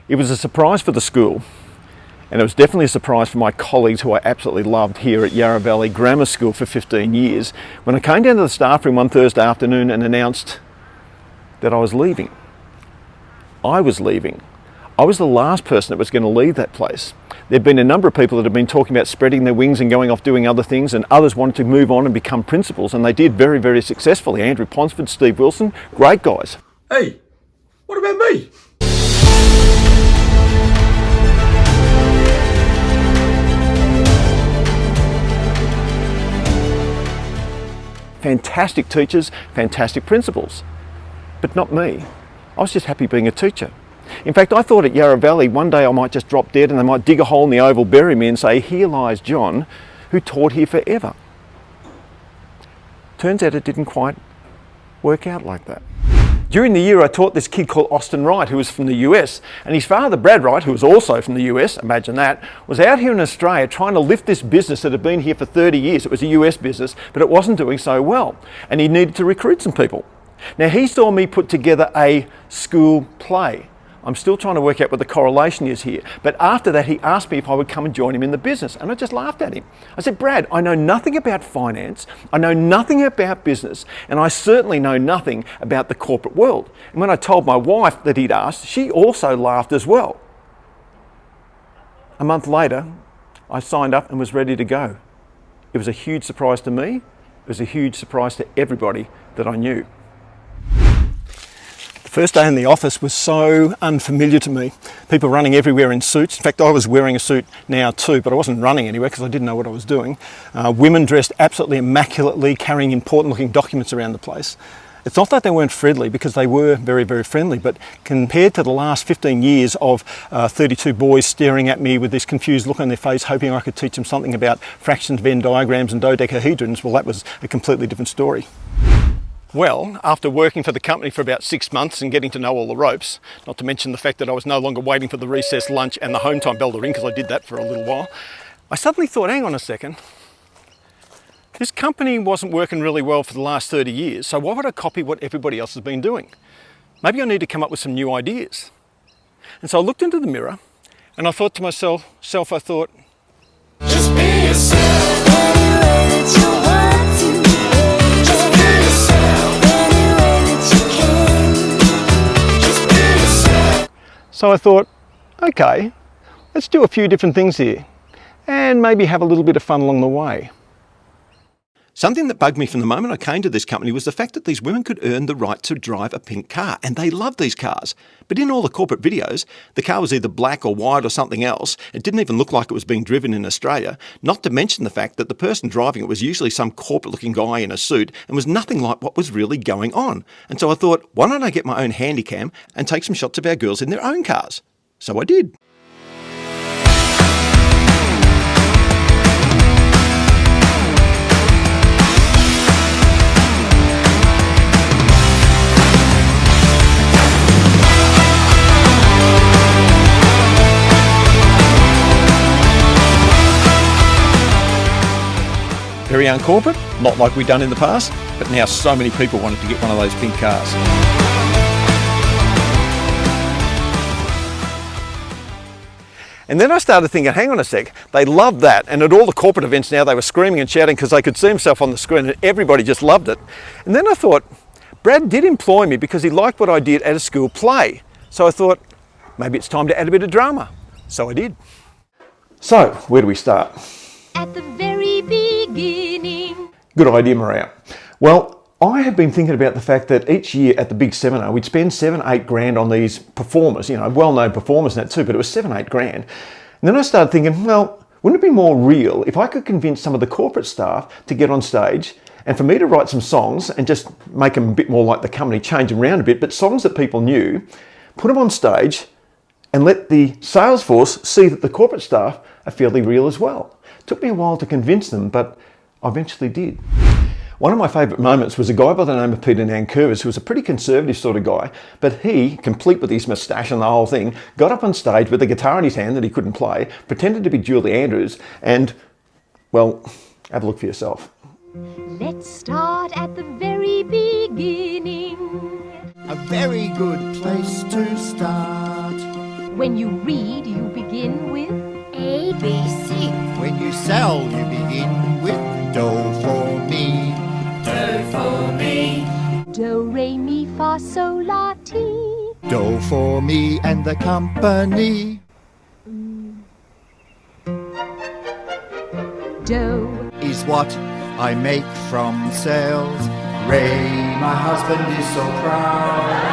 It was a surprise for the school, and it was definitely a surprise for my colleagues who I absolutely loved here at Yarra Valley Grammar School for 15 years when I came down to the staff room one Thursday afternoon and announced that I was leaving. I was leaving. I was the last person that was going to leave that place. There'd been a number of people that had been talking about spreading their wings and going off doing other things, and others wanted to move on and become principals, and they did very, very successfully. Andrew Ponsford, Steve Wilson, great guys. Hey, what about me? Fantastic teachers, fantastic principals, but not me. I was just happy being a teacher. In fact, I thought at Yarra Valley one day I might just drop dead and they might dig a hole in the oval, bury me and say, "Here lies John, who taught here forever." Turns out it didn't quite work out like that. During the year I taught this kid called Austin Wright, who was from the US, and his father Brad Wright, who was also from the US, imagine that, was out here in Australia trying to lift this business that had been here for 30 years. It was a US business, but it wasn't doing so well, and he needed to recruit some people. Now he saw me put together a school play. I'm still trying to work out what the correlation is here. But after that, he asked me if I would come and join him in the business. And I just laughed at him. I said, "Brad, I know nothing about finance. I know nothing about business. And I certainly know nothing about the corporate world." And when I told my wife that he'd asked, she also laughed as well. A month later, I signed up and was ready to go. It was a huge surprise to me. It was a huge surprise to everybody that I knew. First day in the office was so unfamiliar to me. People running everywhere in suits. In fact, I was wearing a suit now too, but I wasn't running anywhere because I didn't know what I was doing. Women dressed absolutely immaculately, carrying important looking documents around the place. It's not that they weren't friendly, because they were very, very friendly, but compared to the last 15 years of 32 boys staring at me with this confused look on their face, hoping I could teach them something about fractions, Venn diagrams and dodecahedrons, well, that was a completely different story. Well, after working for the company for about 6 months and getting to know all the ropes, not to mention the fact that I was no longer waiting for the recess lunch and the home time bell to ring, because I did that for a little while, I suddenly thought, hang on a second, this company wasn't working really well for the last 30 years, so why would I copy what everybody else has been doing? Maybe I need to come up with some new ideas. And so I looked into the mirror and I thought to myself, just be yourself, any way that you want to. So I thought, okay, let's do a few different things here and maybe have a little bit of fun along the way. Something that bugged me from the moment I came to this company was the fact that these women could earn the right to drive a pink car, and they loved these cars. But in all the corporate videos, the car was either black or white or something else. It didn't even look like it was being driven in Australia, not to mention the fact that the person driving it was usually some corporate-looking guy in a suit and was nothing like what was really going on. And so I thought, why don't I get my own handy cam and take some shots of our girls in their own cars? So I did. Very uncorporate, not like we've done in the past, but now so many people wanted to get one of those pink cars. And then I started thinking, hang on a sec, they loved that, and at all the corporate events now they were screaming and shouting because they could see himself on the screen and everybody just loved it. And then I thought, Brad did employ me because he liked what I did at a school play. So I thought, maybe it's time to add a bit of drama. So I did. So, where do we start? At the very beginning. Good idea, Maria. Well, I have been thinking about the fact that each year at the big seminar, we'd spend 7-8 grand on these performers, well-known performers and that too, but it was 7-8 grand. And then I started thinking, well, wouldn't it be more real if I could convince some of the corporate staff to get on stage and for me to write some songs and just make them a bit more like the company, change them around a bit, but songs that people knew, put them on stage and let the sales force see that the corporate staff are fairly real as well. It took me a while to convince them, but I eventually did. One of my favourite moments was a guy by the name of Peter Nankervis, who was a pretty conservative sort of guy, but he, complete with his moustache and the whole thing, got up on stage with a guitar in his hand that he couldn't play, pretended to be Julie Andrews, and, well, have a look for yourself. Let's start at the very beginning. A very good place to start. When you read, you begin with A, B, C. When you sell, you begin with do for me. Do for me. do, re, mi, fa, sol, la, ti. Do for me and the company. Do, Is what I make from sales. Ray, my husband is so proud.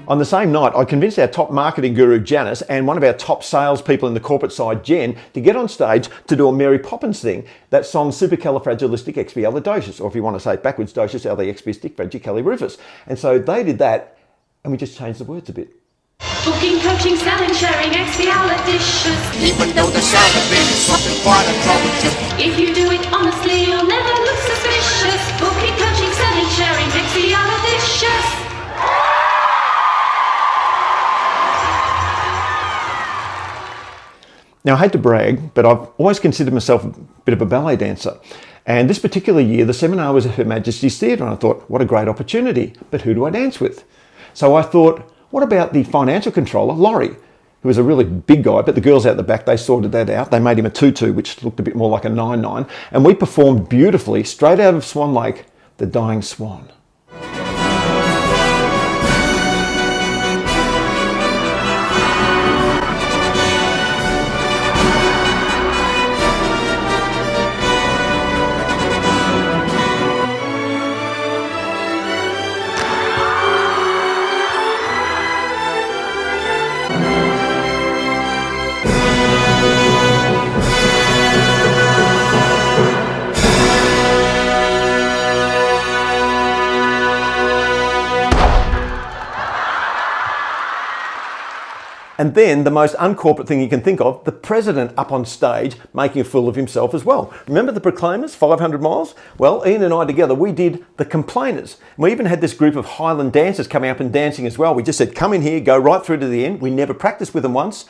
On the same night, I convinced our top marketing guru, Janice, and one of our top salespeople in the corporate side, Jen, to get on stage to do a Mary Poppins thing, that song Supercalifragilisticexpialidocious, or if you want to say it backwards, docious, alexpisticfragicalifragilisticexpialidocious. And so they did that, and we just changed the words a bit. Booking, coaching, selling, sharing, expialidocious. Even though the sound of it is something quite unproductive. If you do it honestly, you'll never look suspicious. Booking, coaching, selling, sharing, expialidocious. Now, I hate to brag, but I've always considered myself a bit of a ballet dancer. And this particular year, the seminar was at Her Majesty's Theatre, and I thought, what a great opportunity, but who do I dance with? So I thought, what about the financial controller, Laurie, who was a really big guy, but the girls out the back, they sorted that out. They made him a tutu, which looked a bit more like a 9-9, and we performed beautifully, straight out of Swan Lake, The Dying Swan. And then the most uncorporate thing you can think of, the president up on stage making a fool of himself as well. Remember the Proclaimers, 500 miles? Well, Ian and I together, we did the Complainers. We even had this group of Highland dancers coming up and dancing as well. We just said, come in here, go right through to the end. We never practiced with them once.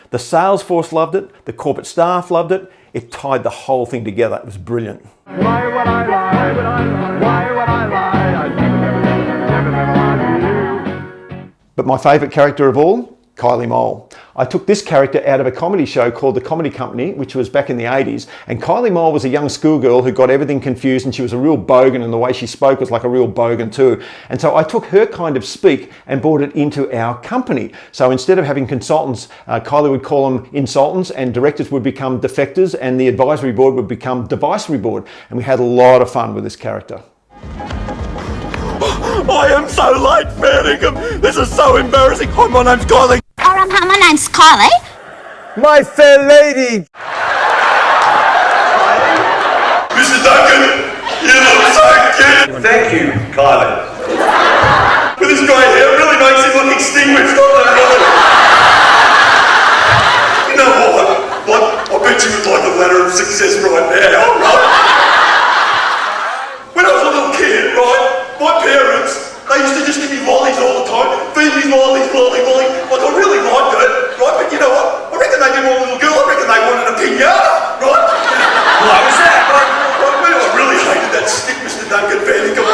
The sales force loved it. The corporate staff loved it. It tied the whole thing together. It was brilliant. Why would I lie? Why would I lie? I never lie to you. But my favourite character of all, Kylie Mole. I took this character out of a comedy show called The Comedy Company, which was back in the 80s. And Kylie Mole was a young schoolgirl who got everything confused, and she was a real bogan, and the way she spoke was like a real bogan too. And so I took her kind of speak and brought it into our company. So instead of having consultants, Kylie would call them insultants, and directors would become defectors, and the advisory board would become devisory board. And we had a lot of fun with this character. I am so late, Manningham. This is so embarrassing. Hi, my name's Kylie. Hi, my name's Kylie. My fair lady. Mr. Duncan, you look so cute. Thank you, Kylie. With this grey hair, it really makes him look extinguished, doesn't it? You know what? I bet you would like a ladder of success right now, right? When I was a little kid, right, my parents, they used to just give me lollies all the time. Feed me lollies, lolly. Like, I really liked it, right? But you know what? I reckon they didn't want a little girl. I reckon they wanted a pinata, right? Why was that? Right? I really hated that stick, Mr. Duncan Fanning. But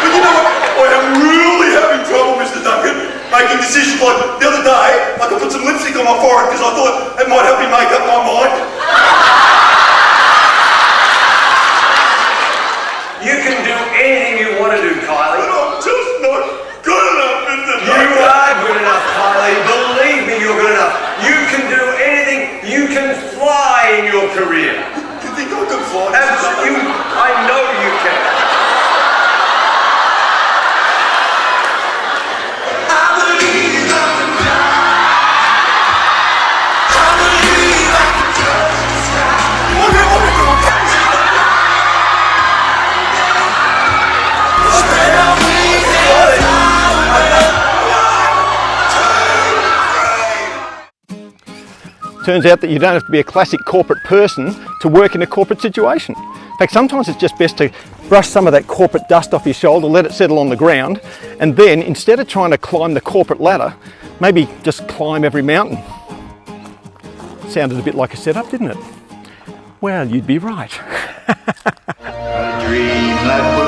you know what? I am really having trouble, Mr. Duncan, making decisions. Like the other day, I could put some lipstick on my forehead because I thought it might help me make up my mind. You can do anything you want to do, Kylie. But I'm just not good enough, Mr. You Duncan. are good enough, Kylie. Believe me, you're good enough. You can do anything. You can fly in your career. You think I could fly? Absolutely. I know you can. Turns out that you don't have to be a classic corporate person to work in a corporate situation. In fact, sometimes it's just best to brush some of that corporate dust off your shoulder, let it settle on the ground, and then instead of trying to climb the corporate ladder, maybe just climb every mountain. Sounded a bit like a setup, didn't it? Well, you'd be right. A dream that will